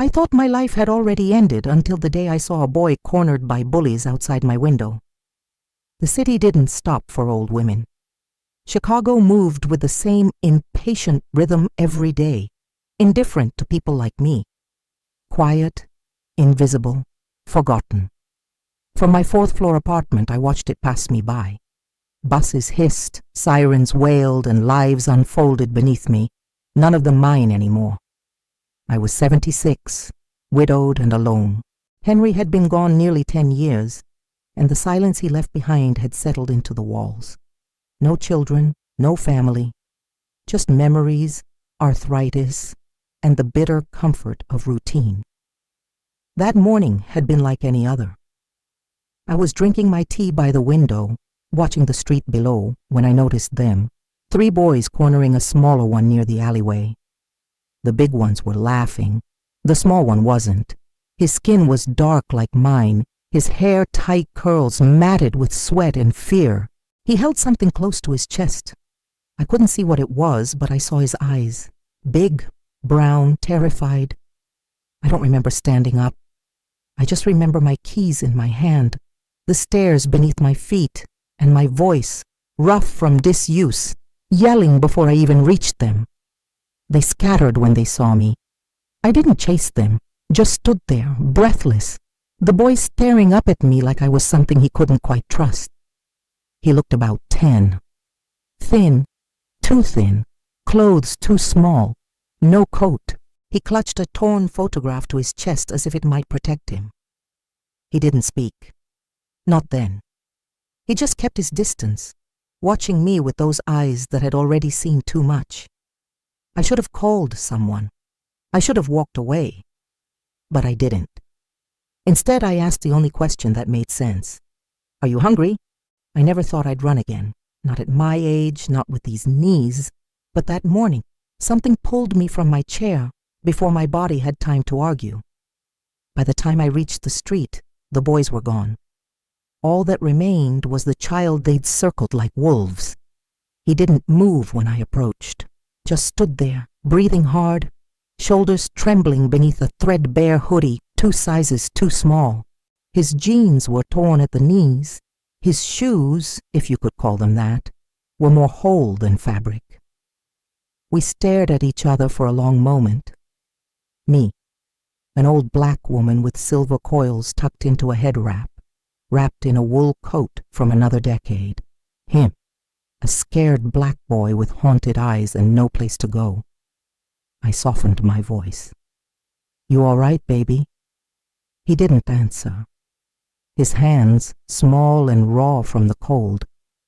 I thought my life had already ended until the day I saw a boy cornered by bullies outside my window. The city didn't stop for old women. Chicago moved with the same impatient rhythm every day, indifferent to people like me. Quiet, invisible, forgotten. From my fourth-floor apartment, I watched it pass me by. Buses hissed, sirens wailed, and lives unfolded beneath me, none of them mine anymore. I was 76, widowed and alone. Henry had been gone nearly 10 years, and the silence he left behind had settled into the walls. No children, no family, just memories, arthritis, and the bitter comfort of routine. That morning had been like any other. I was drinking my tea by the window, watching the street below, when I noticed them, 3 boys cornering a smaller one near the alleyway. The big ones were laughing. The small one wasn't. His skin was dark like mine, his hair tight curls matted with sweat and fear. He held something close to his chest. I couldn't see what it was, but I saw his eyes. Big, brown, terrified. I don't remember standing up. I just remember my keys in my hand, the stairs beneath my feet, and my voice, rough from disuse, yelling before I even reached them. They scattered when they saw me. I didn't chase them, just stood there, breathless, the boy staring up at me like I was something he couldn't quite trust. He looked about 10. Thin, too thin, clothes too small, no coat. He clutched a torn photograph to his chest as if it might protect him. He didn't speak. Not then. He just kept his distance, watching me with those eyes that had already seen too much. I should have called someone. I should have walked away. But I didn't. Instead, I asked the only question that made sense. "Are you hungry?" I never thought I'd run again. Not at my age, not with these knees. But that morning, something pulled me from my chair before my body had time to argue. By the time I reached the street, the boys were gone. All that remained was the child they'd circled like wolves. He didn't move when I approached, just stood there, breathing hard, shoulders trembling beneath a threadbare hoodie 2 sizes too small. His jeans were torn at the knees. His shoes, if you could call them that, were more whole than fabric. We stared at each other for a long moment. Me, an old black woman with silver coils tucked into a head wrap, wrapped in a wool coat from another decade. Him, a scared black boy with haunted eyes and no place to go. I softened my voice. "You all right, baby?" He didn't answer. His hands, small and raw from the cold,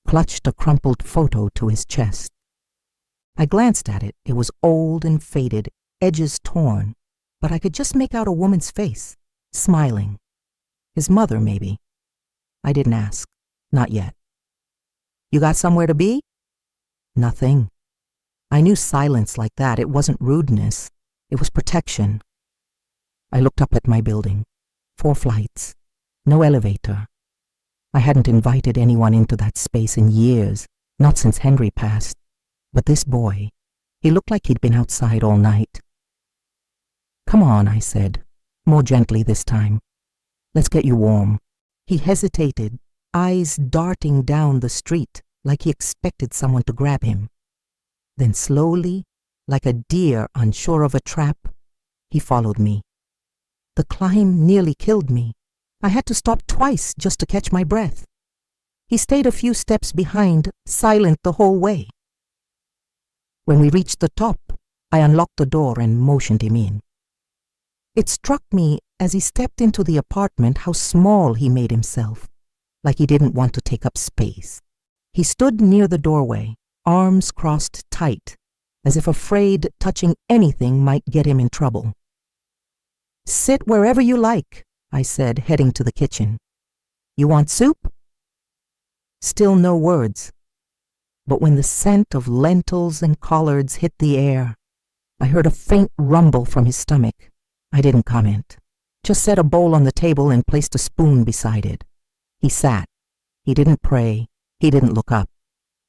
clutched a crumpled photo to his chest. I glanced at it. It was old and faded, edges torn, but I could just make out a woman's face, smiling. His mother, maybe. I didn't ask. Not yet. "You got somewhere to be?" Nothing. I knew silence like that. It wasn't rudeness. It was protection. I looked up at my building. 4 flights. No elevator. I hadn't invited anyone into that space in years, not since Henry passed. But this boy, he looked like he'd been outside all night. "Come on," I said, more gently this time. "Let's get you warm." He hesitated, eyes darting down the street like he expected someone to grab him. Then slowly, like a deer unsure of a trap, he followed me. The climb nearly killed me. I had to stop twice just to catch my breath. He stayed a few steps behind, silent the whole way. When we reached the top, I unlocked the door and motioned him in. It struck me as he stepped into the apartment how small he made himself, like he didn't want to take up space. He stood near the doorway, arms crossed tight, as if afraid touching anything might get him in trouble. "Sit wherever you like," I said, heading to the kitchen. "You want soup?" Still no words. But when the scent of lentils and collards hit the air, I heard a faint rumble from his stomach. I didn't comment. Just set a bowl on the table and placed a spoon beside it. He sat. He didn't pray. He didn't look up.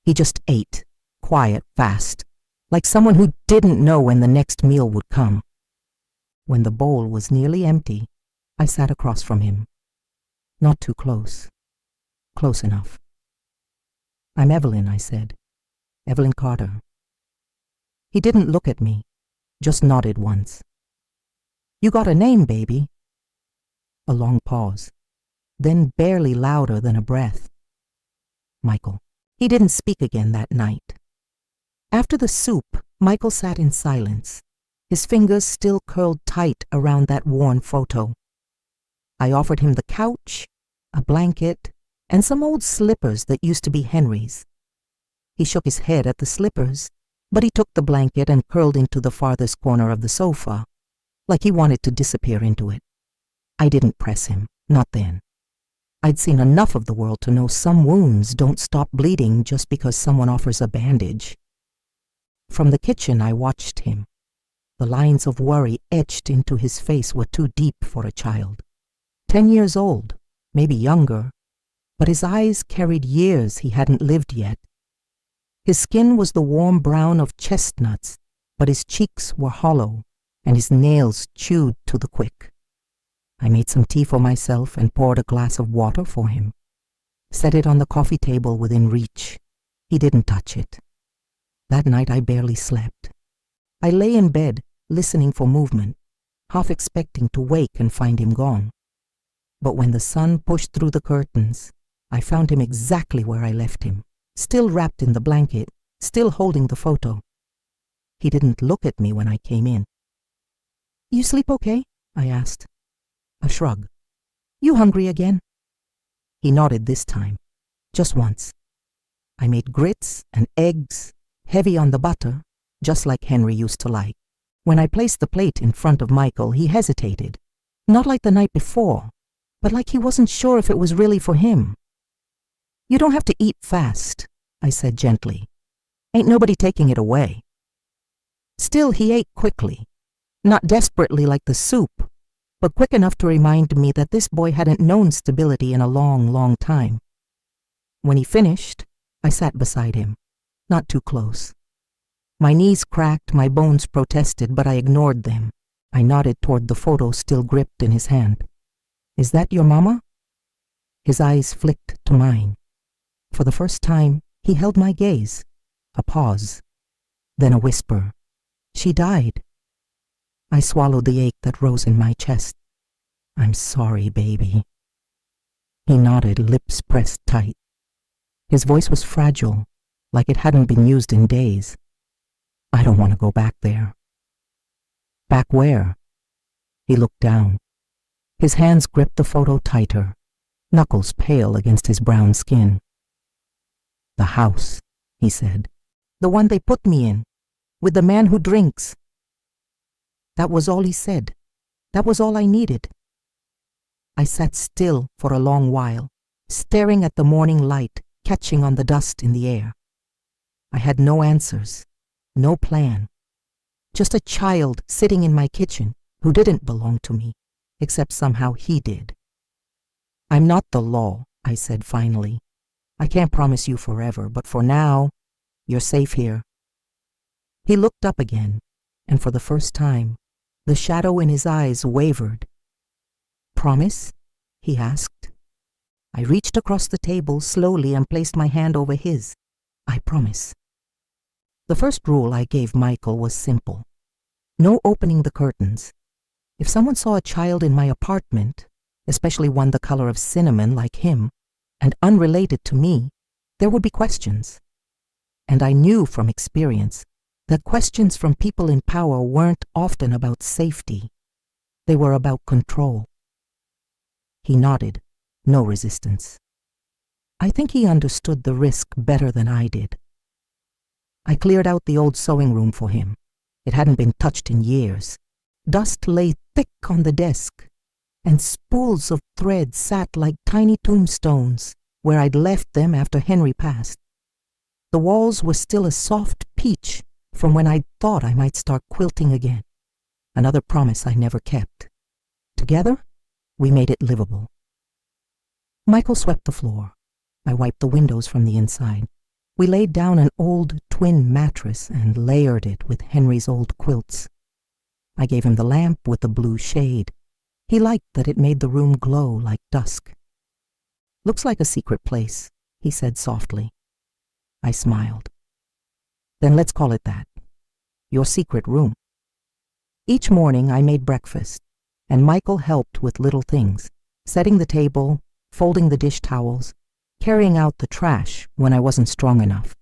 He just ate, quiet, fast, like someone who didn't know when the next meal would come. When the bowl was nearly empty, I sat across from him. Not too close. Close enough. "I'm Evelyn," I said. "Evelyn Carter." He didn't look at me, just nodded once. "You got a name, baby?" A long pause, then barely louder than a breath. "Michael." He didn't speak again that night. After the soup, Michael sat in silence, his fingers still curled tight around that worn photo. I offered him the couch, a blanket, and some old slippers that used to be Henry's. He shook his head at the slippers, but he took the blanket and curled into the farthest corner of the sofa, like he wanted to disappear into it. I didn't press him, not then. I'd seen enough of the world to know some wounds don't stop bleeding just because someone offers a bandage. From the kitchen, I watched him. The lines of worry etched into his face were too deep for a child. 10 years old, maybe younger, but his eyes carried years he hadn't lived yet. His skin was the warm brown of chestnuts, but his cheeks were hollow and his nails chewed to the quick. I made some tea for myself and poured a glass of water for him. Set it on the coffee table within reach. He didn't touch it. That night I barely slept. I lay in bed, listening for movement, half expecting to wake and find him gone. But when the sun pushed through the curtains, I found him exactly where I left him, still wrapped in the blanket, still holding the photo. He didn't look at me when I came in. "You sleep okay?" I asked. A shrug. "You hungry again?" He nodded this time, just once. I made grits and eggs, heavy on the butter, just like Henry used to like. When I placed the plate in front of Michael, he hesitated. Not like the night before, but like he wasn't sure if it was really for him. "You don't have to eat fast," I said gently. "Ain't nobody taking it away." Still, he ate quickly, not desperately like the soup, but quick enough to remind me that this boy hadn't known stability in a long, long time. When he finished, I sat beside him, not too close. My knees cracked, my bones protested, but I ignored them. I nodded toward the photo still gripped in his hand. "Is that your mama?" His eyes flicked to mine. For the first time, he held my gaze. A pause, then a whisper. "She died." I swallowed the ache that rose in my chest. "I'm sorry, baby." He nodded, lips pressed tight. His voice was fragile, like it hadn't been used in days. "I don't want to go back there." "Back where?" He looked down. His hands gripped the photo tighter, knuckles pale against his brown skin. "The house," he said. "The one they put me in, with the man who drinks." That was all he said. That was all I needed. I sat still for a long while, staring at the morning light catching on the dust in the air. I had no answers, no plan. Just a child sitting in my kitchen who didn't belong to me, except somehow he did. "I'm not the law," I said finally. "I can't promise you forever, but for now, you're safe here." He looked up again, and for the first time, the shadow in his eyes wavered. "Promise?" he asked. I reached across the table slowly and placed my hand over his. "I promise." The first rule I gave Michael was simple. No opening the curtains. If someone saw a child in my apartment, especially one the color of cinnamon like him, and unrelated to me, there would be questions. And I knew from experience that questions from people in power weren't often about safety. They were about control. He nodded, no resistance. I think he understood the risk better than I did. I cleared out the old sewing room for him. It hadn't been touched in years. Dust lay thick on the desk, and spools of thread sat like tiny tombstones where I'd left them after Henry passed. The walls were still a soft peach from when I'd thought I might start quilting again. Another promise I never kept. Together, we made it livable. Michael swept the floor. I wiped the windows from the inside. We laid down an old twin mattress and layered it with Henry's old quilts. I gave him the lamp with the blue shade. He liked that it made the room glow like dusk. "Looks like a secret place," he said softly. I smiled. "Then let's call it that. Your secret room." Each morning I made breakfast, and Michael helped with little things, setting the table, folding the dish towels, carrying out the trash when I wasn't strong enough.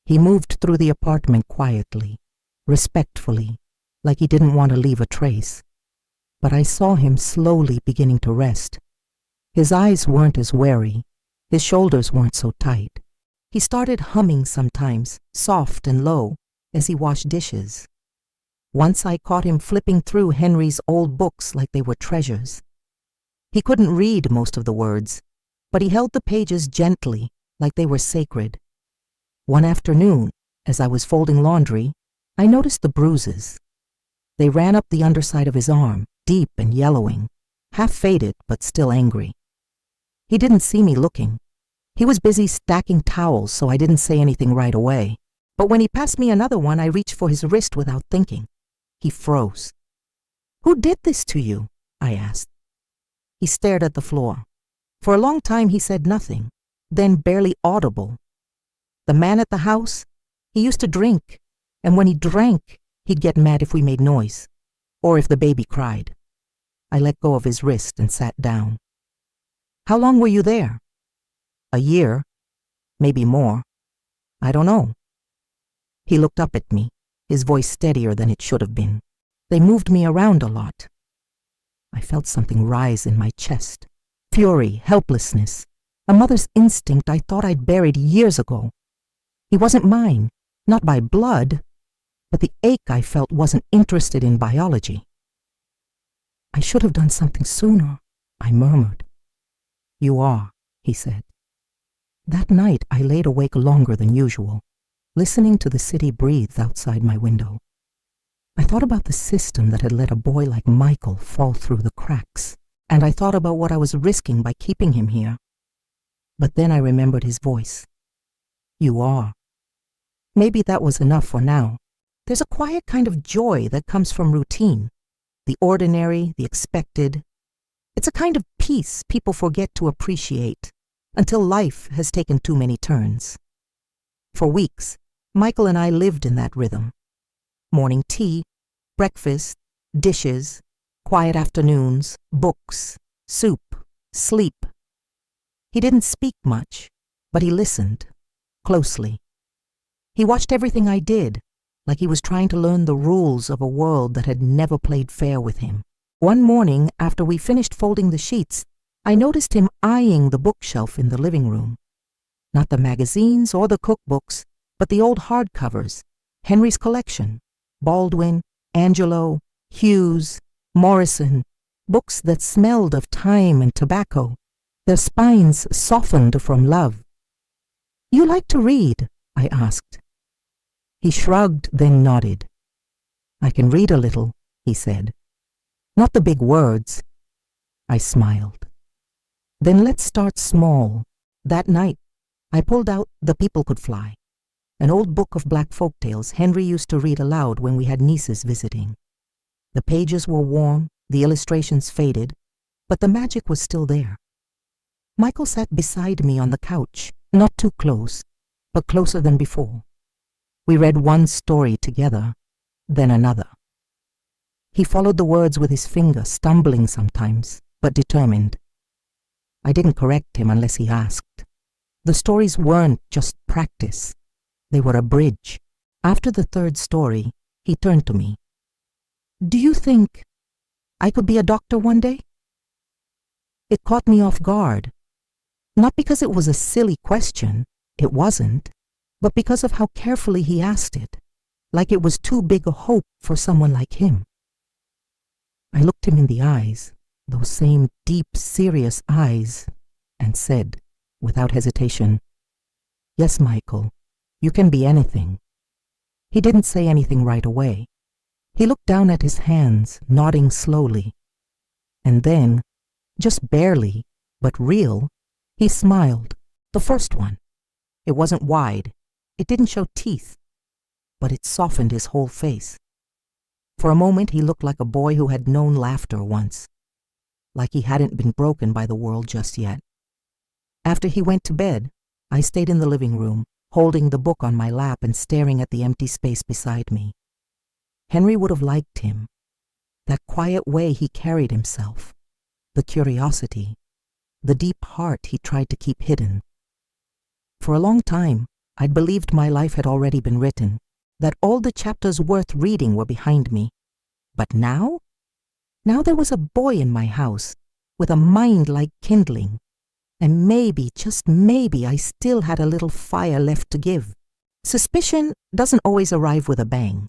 He moved through the apartment quietly, respectfully, like he didn't want to leave a trace. But I saw him slowly beginning to rest. His eyes weren't as wary, his shoulders weren't so tight. He started humming sometimes, soft and low, as he washed dishes. Once I caught him flipping through Henry's old books like they were treasures. He couldn't read most of the words, but he held the pages gently, like they were sacred. One afternoon, as I was folding laundry, I noticed the bruises. They ran up the underside of his arm, deep and yellowing, half faded but still angry. He didn't see me looking. He was busy stacking towels, so I didn't say anything right away. But when he passed me another one, I reached for his wrist without thinking. He froze. "Who did this to you?" I asked. He stared at the floor. For a long time he said nothing, then barely audible. "The man at the house, he used to drink, and when he drank, he'd get mad if we made noise, or if the baby cried." I let go of his wrist and sat down. "How long were you there?" "A year, maybe more. I don't know." He looked up at me, his voice steadier than it should have been. "They moved me around a lot." I felt something rise in my chest. Fury, helplessness, a mother's instinct I thought I'd buried years ago. He wasn't mine, not by blood, but the ache I felt wasn't interested in biology. "I should have done something sooner," I murmured. "You are," he said. That night I laid awake longer than usual, listening to the city breathe outside my window. I thought about the system that had let a boy like Michael fall through the cracks, and I thought about what I was risking by keeping him here. But then I remembered his voice. "You are." Maybe that was enough for now. There's a quiet kind of joy that comes from routine, the ordinary, the expected. It's a kind of peace people forget to appreciate until life has taken too many turns. For weeks, Michael and I lived in that rhythm. Morning tea, breakfast, dishes, quiet afternoons, books, soup, sleep. He didn't speak much, but he listened, closely. He watched everything I did, like he was trying to learn the rules of a world that had never played fair with him. One morning, after we finished folding the sheets, I noticed him eyeing the bookshelf in the living room. Not the magazines or the cookbooks, but the old hardcovers, Henry's collection, Baldwin, Angelo, Hughes, Morrison, books that smelled of time and tobacco, their spines softened from love. "You like to read?" I asked. He shrugged, then nodded. "I can read a little," he said. "Not the big words." I smiled. "Then let's start small." That night, I pulled out The People Could Fly, an old book of black folk tales Henry used to read aloud when we had nieces visiting. The pages were worn, the illustrations faded, but the magic was still there. Michael sat beside me on the couch, not too close, but closer than before. We read one story together, then another. He followed the words with his finger, stumbling sometimes, but determined. I didn't correct him unless he asked. The stories weren't just practice. They were a bridge. After the third story, he turned to me. "Do you think I could be a doctor one day?" It caught me off guard. Not because it was a silly question, it wasn't, but because of how carefully he asked it, like it was too big a hope for someone like him. I looked him in the eyes, those same deep, serious eyes, and said, without hesitation, "Yes, Michael, you can be anything." He didn't say anything right away. He looked down at his hands, nodding slowly. And then, just barely, but real, he smiled. The first one. It wasn't wide. It didn't show teeth. But it softened his whole face. For a moment he looked like a boy who had known laughter once, like he hadn't been broken by the world just yet. After he went to bed, I stayed in the living room, holding the book on my lap and staring at the empty space beside me. Henry would have liked him. That quiet way he carried himself, the curiosity, the deep heart he tried to keep hidden. For a long time, I'd believed my life had already been written, that all the chapters worth reading were behind me. But now there was a boy in my house, with a mind like kindling, and maybe, just maybe, I still had a little fire left to give. Suspicion doesn't always arrive with a bang.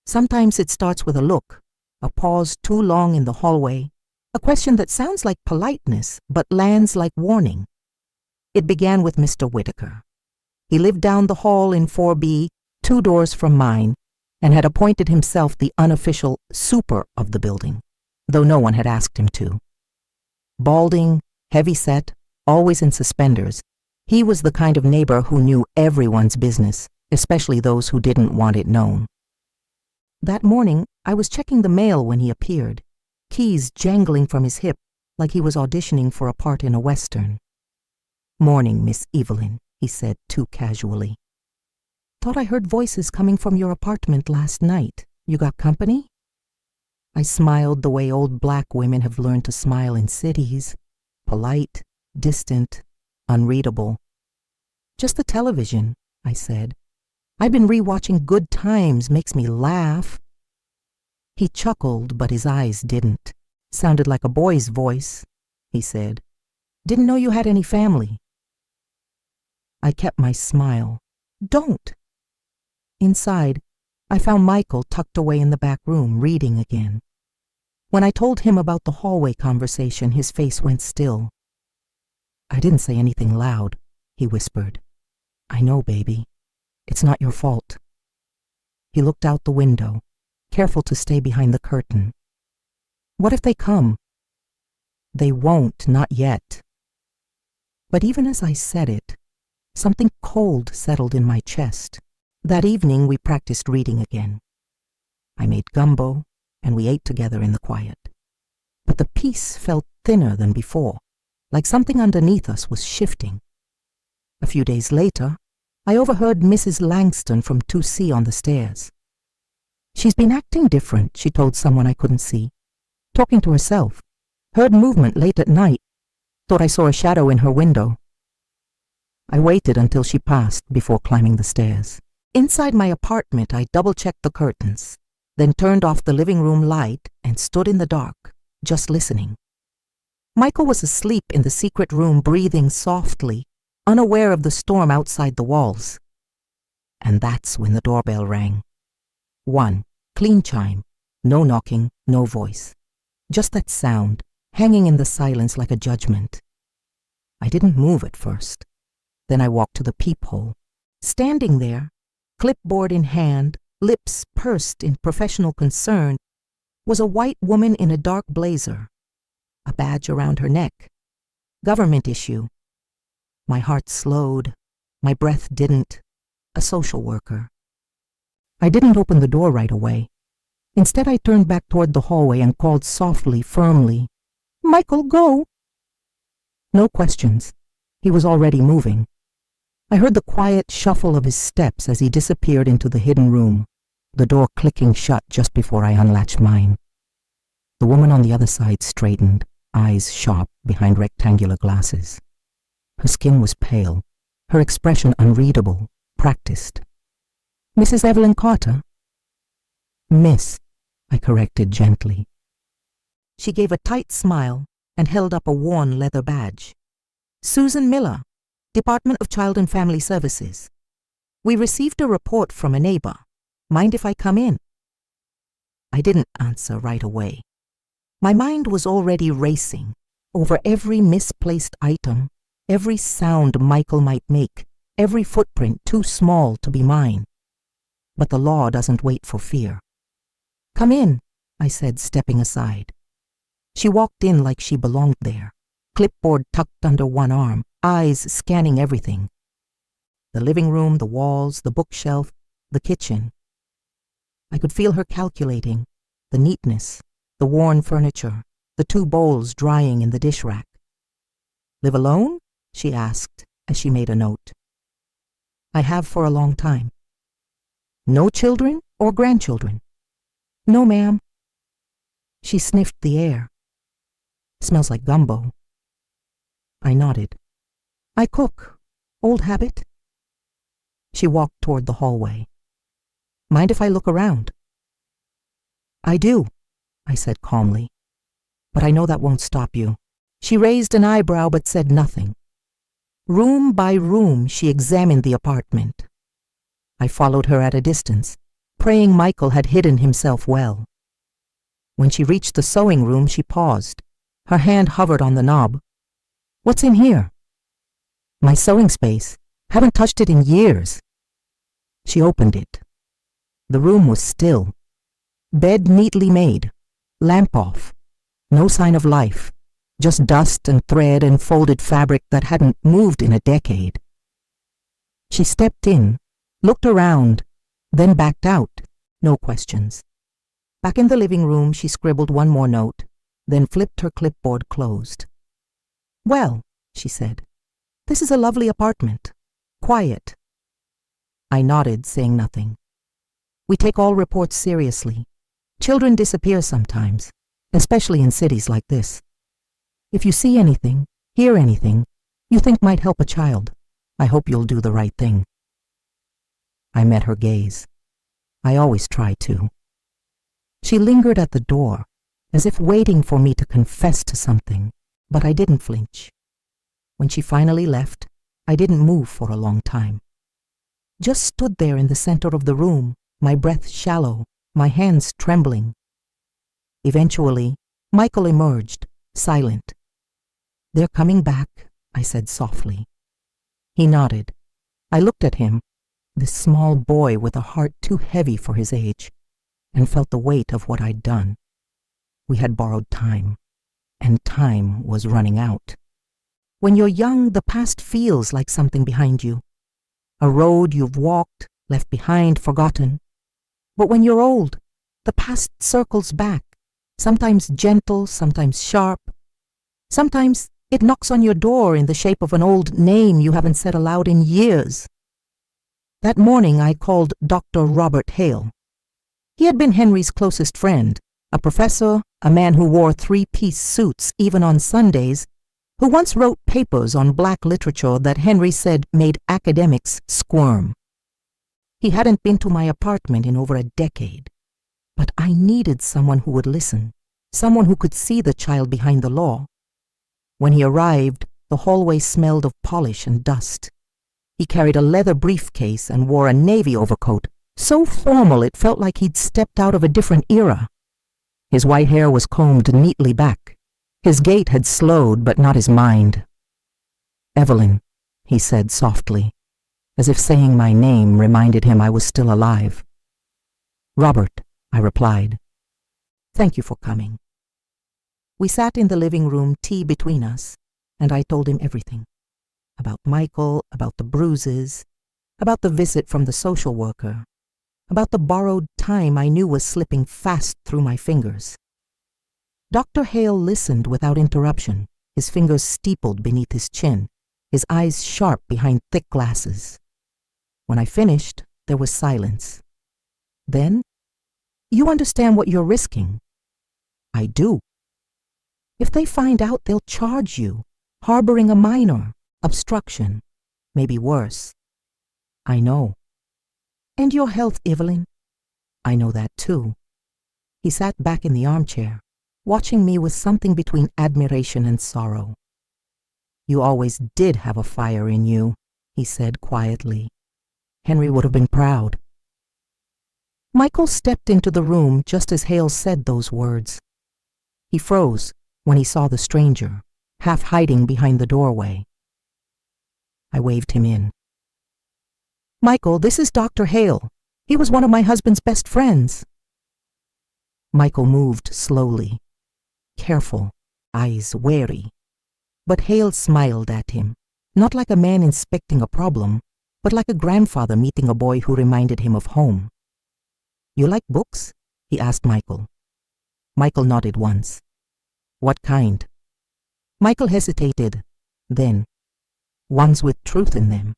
Sometimes it starts with a look, a pause too long in the hallway, a question that sounds like politeness but lands like warning. It began with Mr. Whitaker. He lived down the hall in 4B, 2 doors from mine, and had appointed himself the unofficial super of the building, though no one had asked him to. Balding, heavy-set, always in suspenders, he was the kind of neighbor who knew everyone's business, especially those who didn't want it known. That morning, I was checking the mail when he appeared, keys jangling from his hip like he was auditioning for a part in a Western. "Morning, Miss Evelyn," he said too casually. "Thought I heard voices coming from your apartment last night. You got company?" I smiled the way old black women have learned to smile in cities, polite, distant, unreadable. "Just the television," I said. "I've been rewatching Good Times, makes me laugh." He chuckled, but his eyes didn't. "Sounded like a boy's voice," he said. "Didn't know you had any family." I kept my smile. "Don't." Inside, I found Michael tucked away in the back room, reading again. When I told him about the hallway conversation, his face went still. "I didn't say anything loud," he whispered. "I know, baby. It's not your fault." He looked out the window, careful to stay behind the curtain. "What if they come?" "They won't, not yet." But even as I said it, something cold settled in my chest. That evening we practiced reading again. I made gumbo, and we ate together in the quiet. But the peace felt thinner than before, like something underneath us was shifting. A few days later, I overheard Mrs. Langston from 2C on the stairs. "She's been acting different," she told someone I couldn't see. "Talking to herself. Heard movement late at night. Thought I saw a shadow in her window." I waited until she passed before climbing the stairs. Inside my apartment, I double-checked the curtains, then turned off the living room light and stood in the dark, just listening. Michael was asleep in the secret room, breathing softly, unaware of the storm outside the walls. And that's when the doorbell rang. 1, clean chime, no knocking, no voice. Just that sound, hanging in the silence like a judgment. I didn't move at first. Then I walked to the peephole. Standing there, clipboard in hand, lips pursed in professional concern, was a white woman in a dark blazer, a badge around her neck. Government issue. My heart slowed. My breath didn't. A social worker. I didn't open the door right away. Instead, I turned back toward the hallway and called softly, firmly, "Michael, go!" No questions. He was already moving. I heard the quiet shuffle of his steps as he disappeared into the hidden room, the door clicking shut just before I unlatched mine. The woman on the other side straightened, eyes sharp behind rectangular glasses. Her skin was pale, her expression unreadable, practiced. "Mrs. Evelyn Carter?" "Miss," I corrected gently. She gave a tight smile and held up a worn leather badge. "Susan Miller, Department of Child and Family Services. We received a report from a neighbor. Mind if I come in?" I didn't answer right away. My mind was already racing over every misplaced item, every sound Michael might make, every footprint too small to be mine. But the law doesn't wait for fear. "Come in," I said, stepping aside. She walked in like she belonged there, clipboard tucked under one arm, eyes scanning everything. The living room, the walls, the bookshelf, the kitchen. I could feel her calculating, the neatness, the worn furniture, the 2 bowls drying in the dish rack. "Live alone?" she asked as she made a note. "I have for a long time." "No children or grandchildren?" "No, ma'am." She sniffed the air. "Smells like gumbo." I nodded. "I cook. Old habit." She walked toward the hallway. "Mind if I look around?" "I do," I said calmly. "But I know that won't stop you." She raised an eyebrow but said nothing. Room by room, she examined the apartment. I followed her at a distance, praying Michael had hidden himself well. When she reached the sewing room, she paused. Her hand hovered on the knob. "What's in here?" "My sewing space. Haven't touched it in years." She opened it. The room was still. Bed neatly made. Lamp off. No sign of life. Just dust and thread and folded fabric that hadn't moved in a decade. She stepped in, looked around, then backed out. No questions. Back in the living room, she scribbled one more note, then flipped her clipboard closed. "Well," she said, "this is a lovely apartment. Quiet." I nodded, saying nothing. "We take all reports seriously. Children disappear sometimes, especially in cities like this. If you see anything, hear anything, you think might help a child, I hope you'll do the right thing." I met her gaze. I always try to. She lingered at the door, as if waiting for me to confess to something, but I didn't flinch. When she finally left, I didn't move for a long time. Just stood there in the center of the room, my breath shallow, my hands trembling. Eventually, Michael emerged, silent. "They're coming back," I said softly. He nodded. I looked at him, this small boy with a heart too heavy for his age, and felt the weight of what I'd done. We had borrowed time, and time was running out. When you're young, the past feels like something behind you. A road you've walked, left behind, forgotten. But when you're old, the past circles back, sometimes gentle, sometimes sharp. Sometimes it knocks on your door in the shape of an old name you haven't said aloud in years. That morning I called Dr. Robert Hale. He had been Henry's closest friend, a professor, a man who wore 3-piece suits even on Sundays, who once wrote papers on black literature that Henry said made academics squirm. He hadn't been to my apartment in over a decade, but I needed someone who would listen, someone who could see the child behind the law. When he arrived, the hallway smelled of polish and dust. He carried a leather briefcase and wore a navy overcoat, so formal it felt like he'd stepped out of a different era. His white hair was combed neatly back. His gait had slowed, but not his mind. "Evelyn," he said softly, as if saying my name reminded him I was still alive. "Robert," I replied. "Thank you for coming." We sat in the living room, tea between us, and I told him everything. About Michael, about the bruises, about the visit from the social worker, about the borrowed time I knew was slipping fast through my fingers. Dr. Hale listened without interruption, his fingers steepled beneath his chin, his eyes sharp behind thick glasses. When I finished, there was silence. Then, "You understand what you're risking?" "I do." "If they find out, they'll charge you, harboring a minor, obstruction, maybe worse." "I know." "And your health, Evelyn." "I know that too." He sat back in the armchair, watching me with something between admiration and sorrow. "You always did have a fire in you," he said quietly. "Henry would have been proud." Michael stepped into the room just as Hale said those words. He froze when he saw the stranger, half hiding behind the doorway. I waved him in. "Michael, this is Dr. Hale. He was one of my husband's best friends." Michael moved slowly, careful, eyes wary. But Hale smiled at him, not like a man inspecting a problem, but like a grandfather meeting a boy who reminded him of home. "You like books?" he asked Michael. Michael nodded once. What kind? Michael hesitated. Then, ones with truth in them.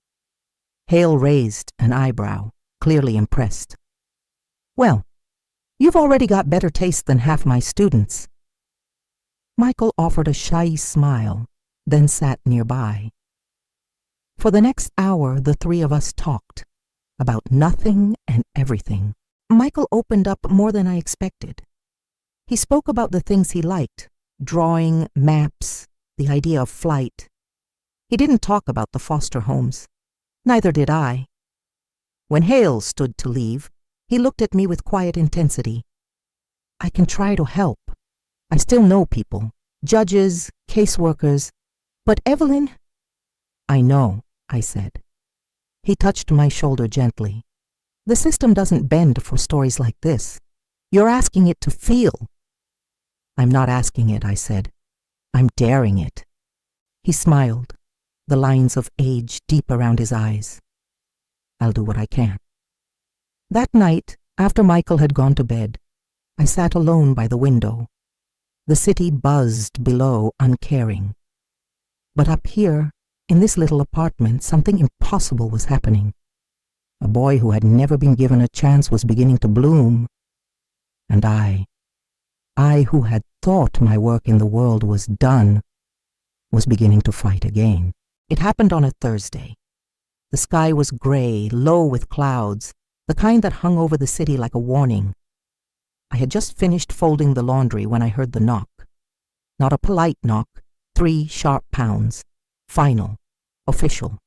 Hale raised an eyebrow, clearly impressed. Well, you've already got better taste than half my students. Michael offered a shy smile, then sat nearby. For the next hour, the three of us talked about nothing and everything. Michael opened up more than I expected. He spoke about the things he liked, drawing, maps, the idea of flight. He didn't talk about the foster homes. Neither did I. When Hale stood to leave, he looked at me with quiet intensity. I can try to help. I still know people, judges, caseworkers. But Evelyn... I know, I said. He touched my shoulder gently. The system doesn't bend for stories like this. You're asking it to feel. I'm not asking it, I said. I'm daring it. He smiled, the lines of age deep around his eyes. I'll do what I can. That night, after Michael had gone to bed, I sat alone by the window. The city buzzed below, uncaring. But up here, in this little apartment, something impossible was happening. A boy who had never been given a chance was beginning to bloom. And I who had thought my work in the world was done, was beginning to fight again. It happened on a Thursday. The sky was gray, low with clouds, the kind that hung over the city like a warning. I had just finished folding the laundry when I heard the knock. Not a polite knock, 3 sharp pounds. Final. Official.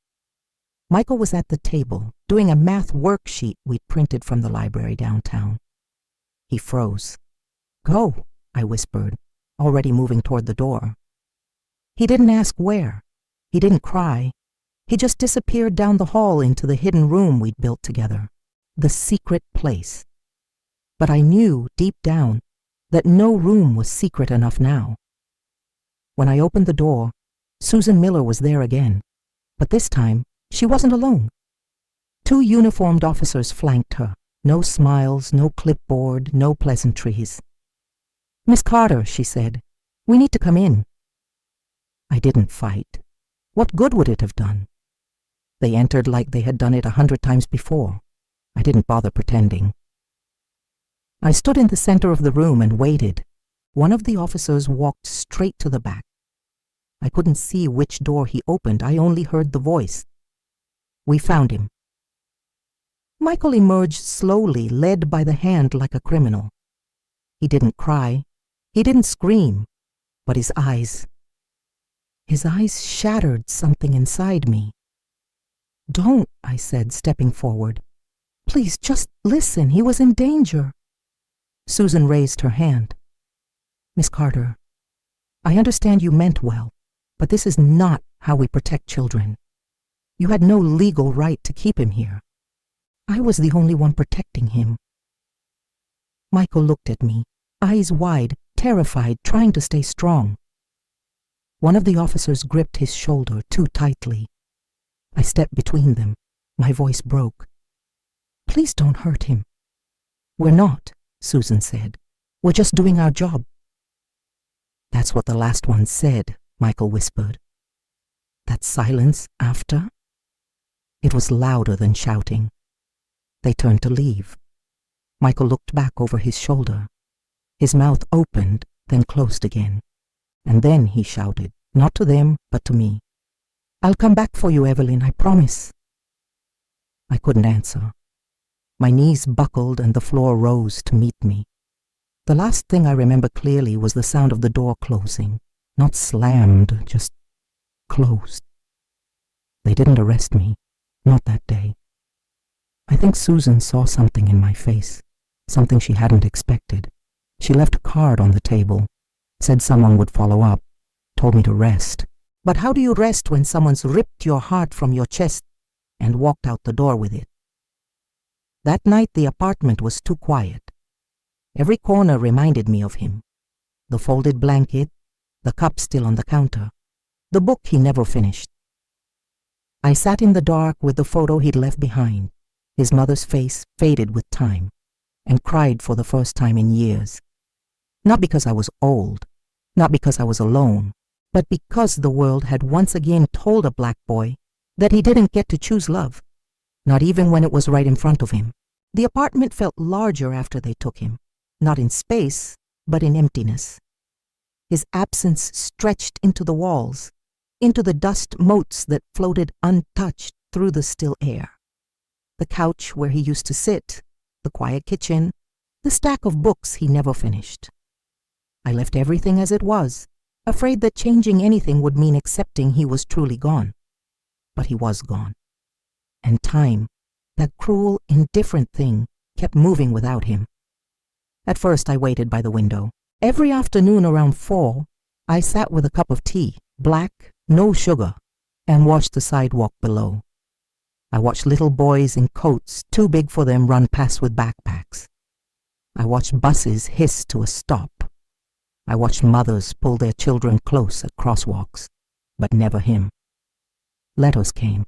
Michael was at the table, doing a math worksheet we'd printed from the library downtown. He froze. Go, I whispered, already moving toward the door. He didn't ask where. He didn't cry. He just disappeared down the hall into the hidden room we'd built together. The secret place. But I knew, deep down, that no room was secret enough now. When I opened the door, Susan Miller was there again. But this time, she wasn't alone. 2 uniformed officers flanked her. No smiles, no clipboard, no pleasantries. Miss Carter, she said, we need to come in. I didn't fight. What good would it have done? They entered like they had done it 100 times before. I didn't bother pretending. I stood in the center of the room and waited. One of the officers walked straight to the back. I couldn't see which door he opened. I only heard the voice. We found him. Michael emerged slowly, led by the hand like a criminal. He didn't cry. He didn't scream. But his eyes shattered something inside me. Don't, I said, stepping forward. Please, just listen. He was in danger. Susan raised her hand. Miss Carter, I understand you meant well, but this is not how we protect children. You had no legal right to keep him here. I was the only one protecting him. Michael looked at me, eyes wide, terrified, trying to stay strong. One of the officers gripped his shoulder too tightly. I stepped between them. My voice broke. Please don't hurt him. We're not, Susan said. We're just doing our job. That's what the last one said, Michael whispered. That silence after? It was louder than shouting. They turned to leave. Michael looked back over his shoulder. His mouth opened, then closed again. And then he shouted, not to them, but to me. I'll come back for you, Evelyn, I promise. I couldn't answer. My knees buckled and the floor rose to meet me. The last thing I remember clearly was the sound of the door closing. Not slammed, just closed. They didn't arrest me, not that day. I think Susan saw something in my face, something she hadn't expected. She left a card on the table, said someone would follow up, told me to rest. But how do you rest when someone's ripped your heart from your chest and walked out the door with it? That night the apartment was too quiet. Every corner reminded me of him. The folded blanket, the cup still on the counter, the book he never finished. I sat in the dark with the photo he'd left behind, his mother's face faded with time, and cried for the first time in years. Not because I was old, not because I was alone, but because the world had once again told a black boy that he didn't get to choose love, not even when it was right in front of him. The apartment felt larger after they took him, not in space, but in emptiness. His absence stretched into the walls, into the dust motes that floated untouched through the still air. The couch where he used to sit, the quiet kitchen, the stack of books he never finished. I left everything as it was, afraid that changing anything would mean accepting he was truly gone. But he was gone. And time, that cruel, indifferent thing, kept moving without him. At first I waited by the window. Every afternoon around 4, I sat with a cup of tea, black, no sugar, and watched the sidewalk below. I watched little boys in coats too big for them run past with backpacks. I watched buses hiss to a stop. I watched mothers pull their children close at crosswalks, but never him. Letters came,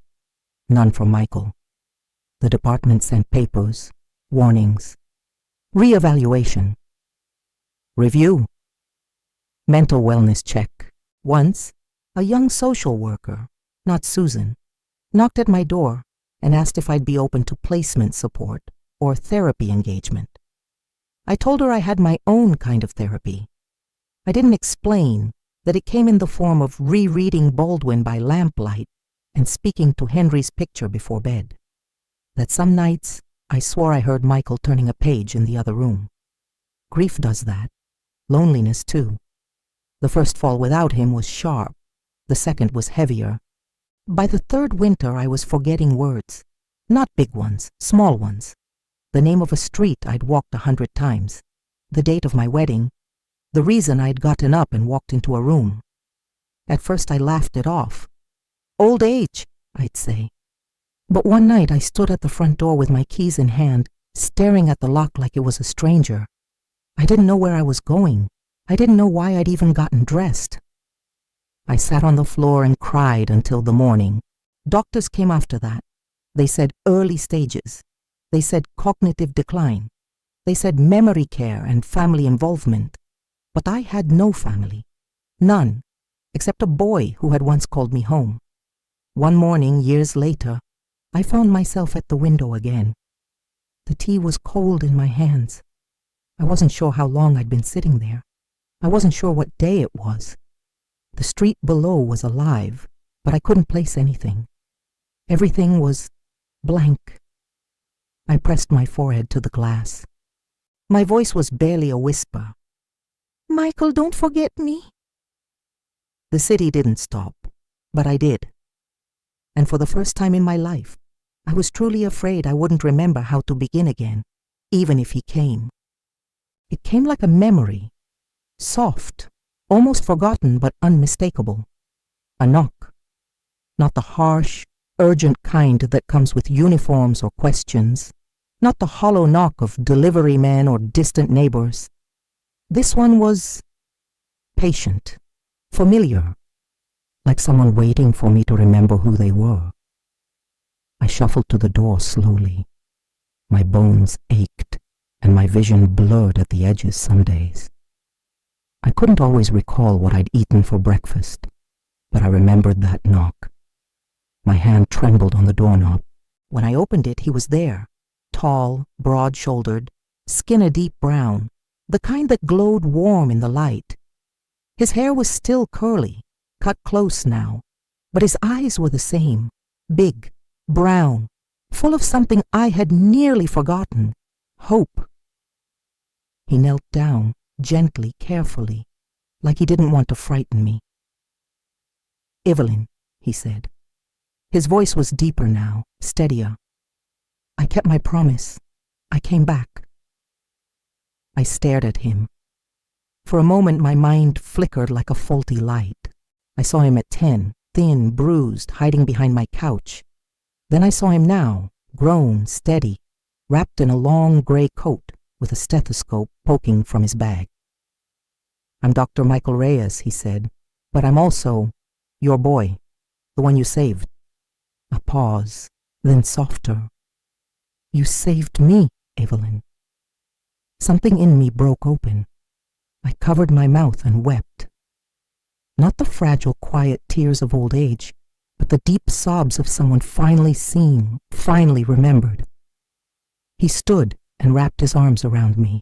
none from Michael. The department sent papers, warnings, re-evaluation, review, mental wellness check. Once, a young social worker, not Susan, knocked at my door and asked if I'd be open to placement support or therapy engagement. I told her I had my own kind of therapy. I didn't explain that it came in the form of rereading Baldwin by lamplight and speaking to Henry's picture before bed. That some nights I swore I heard Michael turning a page in the other room. Grief does that. Loneliness too. The first fall without him was sharp. The second was heavier. By the third winter I was forgetting words. Not big ones, small ones. The name of a street I'd walked 100 times. The date of my wedding. The reason I'd gotten up and walked into a room. At first I laughed it off. Old age, I'd say. But one night I stood at the front door with my keys in hand, staring at the lock like it was a stranger. I didn't know where I was going. I didn't know why I'd even gotten dressed. I sat on the floor and cried until the morning. Doctors came after that. They said early stages. They said cognitive decline. They said memory care and family involvement. But I had no family. None, except a boy who had once called me home. One morning, years later, I found myself at the window again. The tea was cold in my hands. I wasn't sure how long I'd been sitting there. I wasn't sure what day it was. The street below was alive, but I couldn't place anything. Everything was blank. I pressed my forehead to the glass. My voice was barely a whisper. Michael, don't forget me. The city didn't stop, but I did. And for the first time in my life, I was truly afraid I wouldn't remember how to begin again, even if he came. It came like a memory, soft, almost forgotten but unmistakable. A knock. Not the harsh, urgent kind that comes with uniforms or questions. Not the hollow knock of delivery men or distant neighbors. This one was patient, familiar, like someone waiting for me to remember who they were. I shuffled to the door slowly. My bones ached, and my vision blurred at the edges some days. I couldn't always recall what I'd eaten for breakfast, but I remembered that knock. My hand trembled on the doorknob. When I opened it, he was there, tall, broad-shouldered, skin a deep brown, the kind that glowed warm in the light. His hair was still curly, cut close now, but his eyes were the same, big, brown, full of something I had nearly forgotten, hope. He knelt down, gently, carefully, like he didn't want to frighten me. Evelyn, he said. His voice was deeper now, steadier. I kept my promise. I came back. I stared at him. For a moment my mind flickered like a faulty light. I saw him at 10, thin, bruised, hiding behind my couch. Then I saw him now, grown, steady, wrapped in a long gray coat with a stethoscope poking from his bag. I'm Dr. Michael Reyes, he said, but I'm also your boy, the one you saved. A pause, then softer. You saved me, Evelyn. Something in me broke open. I covered my mouth and wept. Not the fragile, quiet tears of old age, but the deep sobs of someone finally seen, finally remembered. He stood and wrapped his arms around me.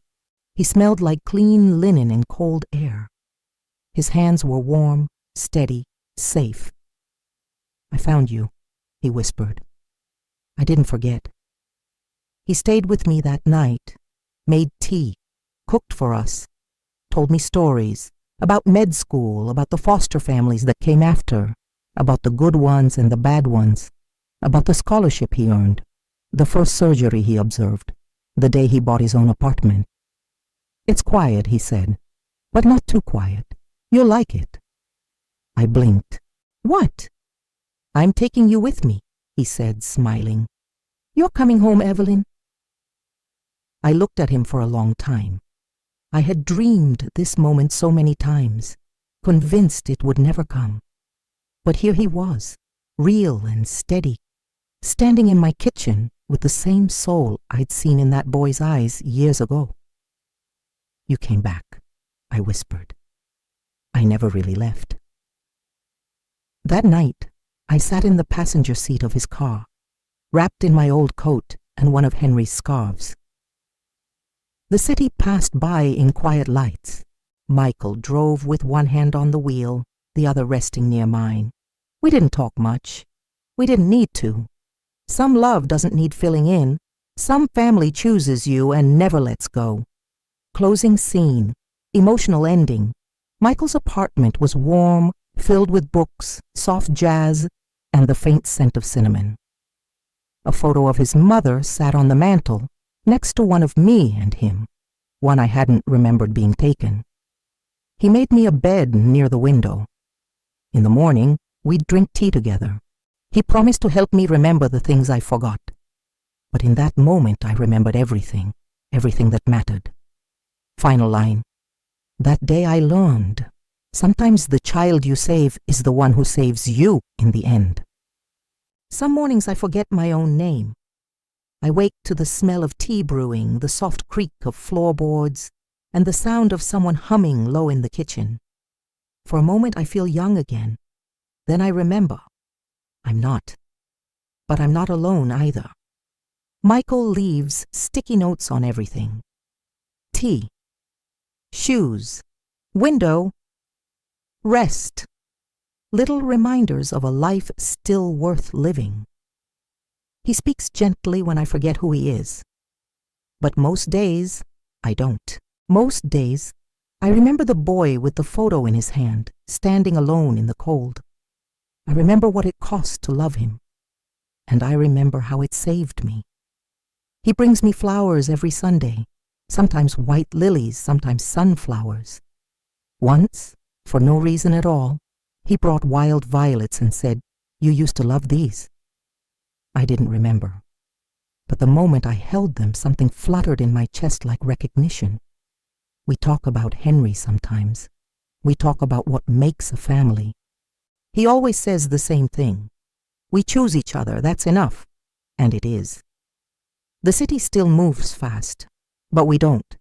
He smelled like clean linen and cold air. His hands were warm, steady, safe. "I found you," he whispered. I didn't forget. He stayed with me that night, made tea, cooked for us, told me stories about med school, about the foster families that came after, about the good ones and the bad ones, about the scholarship he earned, the first surgery he observed, the day he bought his own apartment. "It's quiet," he said, "but not too quiet. You'll like it." I blinked. "What?" "I'm taking you with me," he said, smiling. "You're coming home, Evelyn." I looked at him for a long time. I had dreamed this moment so many times, convinced it would never come. But here he was, real and steady, standing in my kitchen with the same soul I'd seen in that boy's eyes years ago. "You came back," I whispered. "I never really left." That night, I sat in the passenger seat of his car, wrapped in my old coat and one of Henry's scarves. The city passed by in quiet lights. Michael drove with one hand on the wheel, the other resting near mine. We didn't talk much. We didn't need to. Some love doesn't need filling in. Some family chooses you and never lets go. Closing scene, emotional ending. Michael's apartment was warm, filled with books, soft jazz, and the faint scent of cinnamon. A photo of his mother sat on the mantel, next to one of me and him, one I hadn't remembered being taken. He made me a bed near the window. In the morning, we'd drink tea together. He promised to help me remember the things I forgot. But in that moment, I remembered everything, everything that mattered. Final line. That day I learned, sometimes the child you save is the one who saves you in the end. Some mornings I forget my own name. I wake to the smell of tea brewing, the soft creak of floorboards, and the sound of someone humming low in the kitchen. For a moment I feel young again. Then I remember. I'm not. But I'm not alone either. Michael leaves sticky notes on everything. Tea. Shoes. Window. Rest. Little reminders of a life still worth living. He speaks gently when I forget who he is. But most days, I don't. Most days, I remember the boy with the photo in his hand, standing alone in the cold. I remember what it cost to love him. And I remember how it saved me. He brings me flowers every Sunday, sometimes white lilies, sometimes sunflowers. Once, for no reason at all, he brought wild violets and said, "You used to love these." I didn't remember. But the moment I held them, something fluttered in my chest like recognition. We talk about Henry sometimes. We talk about what makes a family. He always says the same thing. We choose each other, that's enough. And it is. The city still moves fast, but we don't.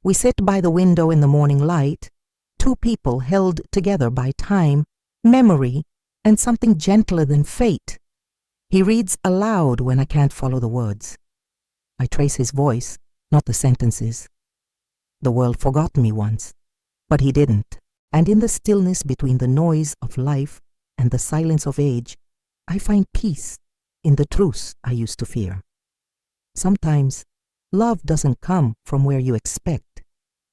We sit by the window in the morning light, two people held together by time, memory, and something gentler than fate. He reads aloud when I can't follow the words. I trace his voice, not the sentences. The world forgot me once, but he didn't. And in the stillness between the noise of life and the silence of age, I find peace in the truths I used to fear. Sometimes, love doesn't come from where you expect.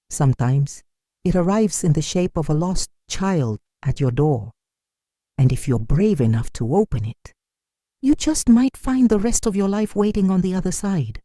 Sometimes, it arrives in the shape of a lost child at your door. And if you're brave enough to open it, you just might find the rest of your life waiting on the other side.